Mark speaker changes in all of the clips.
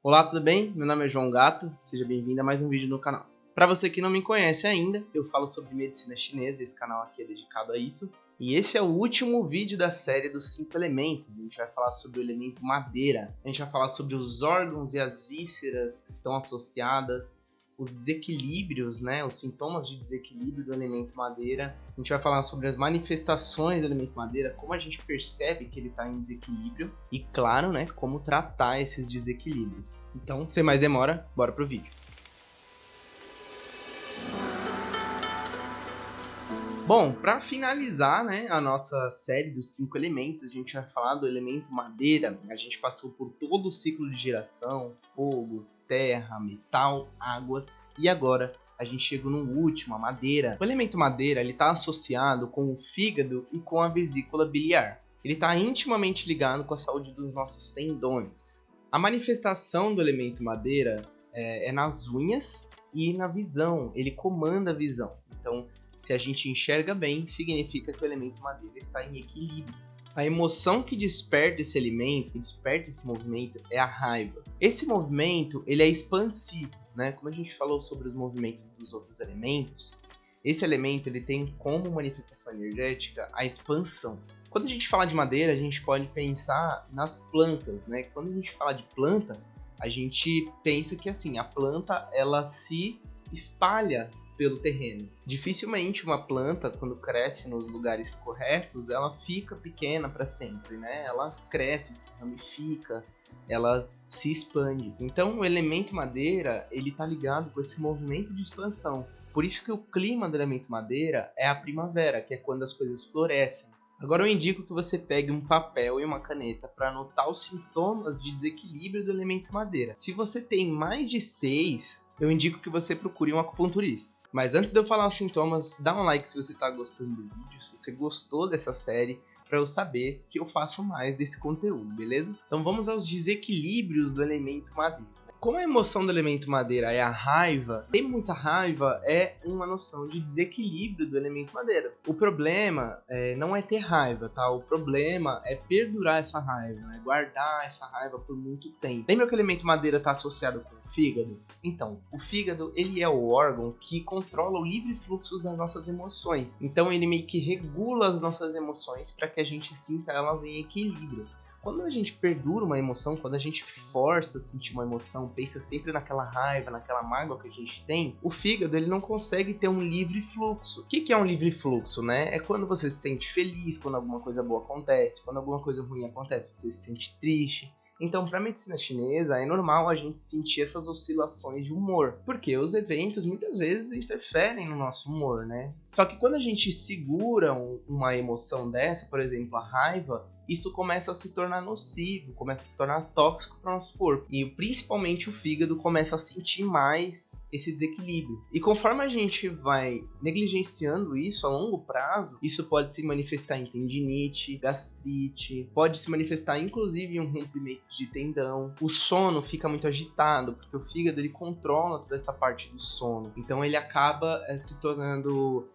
Speaker 1: Olá, tudo bem? Meu nome é João Gato, seja bem-vindo a mais um vídeo no canal. Para você que não me conhece ainda, eu falo sobre medicina chinesa, esse canal aqui é dedicado a isso. E esse é o último vídeo da série dos 5 elementos. A gente vai falar sobre o elemento madeira, a gente vai falar sobre os órgãos e as vísceras que estão associadas, os desequilíbrios, né, os sintomas de desequilíbrio do elemento madeira. A gente vai falar sobre as manifestações do elemento madeira, como a gente percebe que ele está em desequilíbrio e, claro, né, como tratar esses desequilíbrios. Então, sem mais demora, bora pro vídeo. Bom, para finalizar, né, a nossa série dos 5 elementos, a gente vai falar do elemento madeira. A gente passou por todo o ciclo de geração, fogo, terra, metal, água, e agora a gente chegou no último, a madeira. O elemento madeira está associado com o fígado e com a vesícula biliar. Ele está intimamente ligado com a saúde dos nossos tendões. A manifestação do elemento madeira é nas unhas e na visão, ele comanda a visão. Então, se a gente enxerga bem, significa que o elemento madeira está em equilíbrio. A emoção que desperta esse elemento, que desperta esse movimento, é a raiva. Esse movimento, ele é expansivo, né? Como a gente falou sobre os movimentos dos outros elementos, esse elemento ele tem como manifestação energética a expansão. Quando a gente fala de madeira, a gente pode pensar nas plantas, né? Quando a gente fala de planta, a gente pensa que assim, a planta ela se espalha pelo terreno. Dificilmente uma planta, quando cresce nos lugares corretos, ela fica pequena para sempre, né? Ela cresce, se ramifica, ela se expande. Então, o elemento madeira, ele tá ligado com esse movimento de expansão. Por isso que o clima do elemento madeira é a primavera, que é quando as coisas florescem. Agora eu indico que você pegue um papel e uma caneta para anotar os sintomas de desequilíbrio do elemento madeira. Se você tem mais de 6, eu indico que você procure um acupunturista. Mas antes de eu falar os sintomas, dá um like se você está gostando do vídeo, se você gostou dessa série, para eu saber se eu faço mais desse conteúdo, beleza? Então vamos aos desequilíbrios do elemento madeira. Como a emoção do elemento madeira é a raiva, ter muita raiva é uma noção de desequilíbrio do elemento madeira. O problema não é ter raiva, tá? O problema é perdurar essa raiva, né? Guardar essa raiva por muito tempo. Lembra que o elemento madeira está associado com o fígado? Então, o fígado ele é o órgão que controla o livre fluxo das nossas emoções. Então, ele meio que regula as nossas emoções para que a gente sinta elas em equilíbrio. Quando a gente perdura uma emoção, quando a gente força a sentir uma emoção, pensa sempre naquela raiva, naquela mágoa que a gente tem, o fígado ele não consegue ter um livre fluxo. O que é um livre fluxo, né? É quando você se sente feliz, quando alguma coisa boa acontece, quando alguma coisa ruim acontece, você se sente triste. Então, para a medicina chinesa, é normal a gente sentir essas oscilações de humor, porque os eventos muitas vezes interferem no nosso humor, né? Só que quando a gente segura uma emoção dessa, por exemplo, a raiva, isso começa a se tornar nocivo, começa a se tornar tóxico para o nosso corpo. E principalmente o fígado começa a sentir mais esse desequilíbrio. E conforme a gente vai negligenciando isso a longo prazo, isso pode se manifestar em tendinite, gastrite, pode se manifestar inclusive em um rompimento de tendão. O sono fica muito agitado, porque o fígado ele controla toda essa parte do sono. Então ele acaba se tornando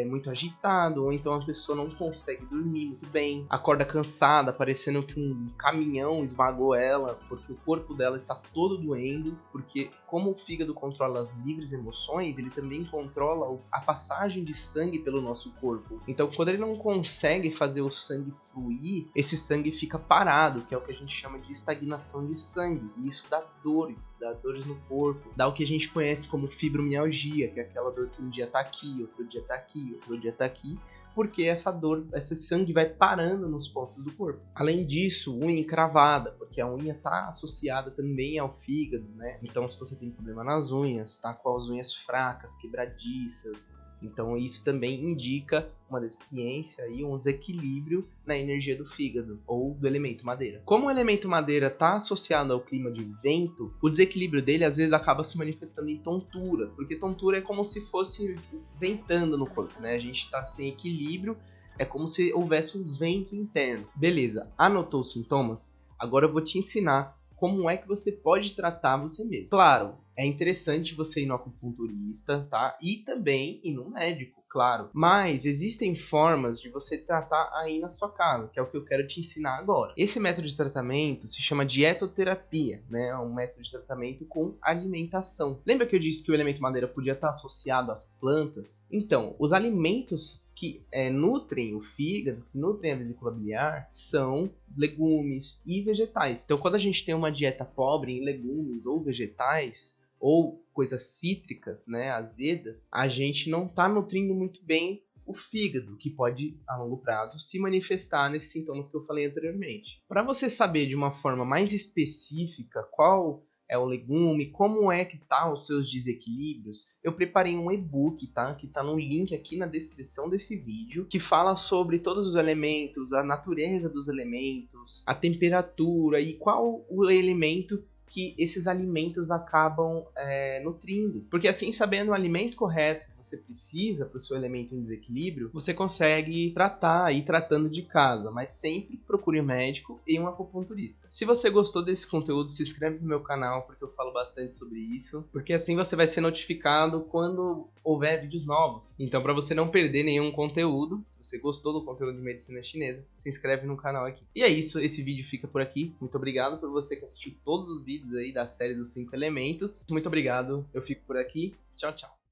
Speaker 1: muito agitado, ou então a pessoa não consegue dormir muito bem, acorda cansada, parecendo que um caminhão esmagou ela, porque o corpo dela está todo doendo, porque como o fígado controla as livres emoções, ele também controla a passagem de sangue pelo nosso corpo. Então, quando ele não consegue fazer o sangue fluir, esse sangue fica parado, que é o que a gente chama de estagnação de sangue, e isso dá dores no corpo, dá o que a gente conhece como fibromialgia, que é aquela dor que um dia tá aqui, outro dia tá aqui, outro dia tá aqui, porque essa dor, esse sangue vai parando nos pontos do corpo. Além disso, unha encravada, porque a unha está associada também ao fígado, né? Então, se você tem problema nas unhas, tá com as unhas fracas, quebradiças, então isso também indica uma deficiência e um desequilíbrio na energia do fígado ou do elemento madeira. Como o elemento madeira está associado ao clima de vento, o desequilíbrio dele às vezes acaba se manifestando em tontura, porque tontura é como se fosse ventando no corpo, né? A gente está sem equilíbrio, é como se houvesse um vento interno. Beleza, anotou os sintomas? Agora eu vou te ensinar como é que você pode tratar você mesmo. Claro, é interessante você ir no acupunturista, tá? E também ir no médico. claro. Mas existem formas de você tratar aí na sua casa, que é o que eu quero te ensinar agora. Esse método de tratamento se chama dietoterapia, né? É um método de tratamento com alimentação. Lembra que eu disse que o elemento madeira podia estar associado às plantas? Então, os alimentos que nutrem o fígado, que nutrem a vesícula biliar, são legumes e vegetais. Então, quando a gente tem uma dieta pobre em legumes ou vegetais, ou coisas cítricas, né, azedas, a gente não está nutrindo muito bem o fígado, que pode, a longo prazo, se manifestar nesses sintomas que eu falei anteriormente. Para você saber de uma forma mais específica qual é o legume, como é que tá os seus desequilíbrios, eu preparei um e-book, tá? Que tá no link aqui na descrição desse vídeo, que fala sobre todos os elementos, a natureza dos elementos, a temperatura e qual o elemento que esses alimentos acabam nutrindo. Porque assim, sabendo o alimento correto que você precisa para o seu elemento em desequilíbrio, você consegue tratar, ir tratando de casa, mas sempre procure um médico e um acupunturista. Se você gostou desse conteúdo, se inscreve no meu canal, porque eu falo bastante sobre isso, porque assim você vai ser notificado quando houver vídeos novos. Então, para você não perder nenhum conteúdo, se você gostou do conteúdo de medicina chinesa, se inscreve no canal aqui. E é isso, esse vídeo fica por aqui. Muito obrigado por você que assistiu todos os vídeos aí da série dos 5 elementos. Muito obrigado, eu fico por aqui. Tchau, tchau.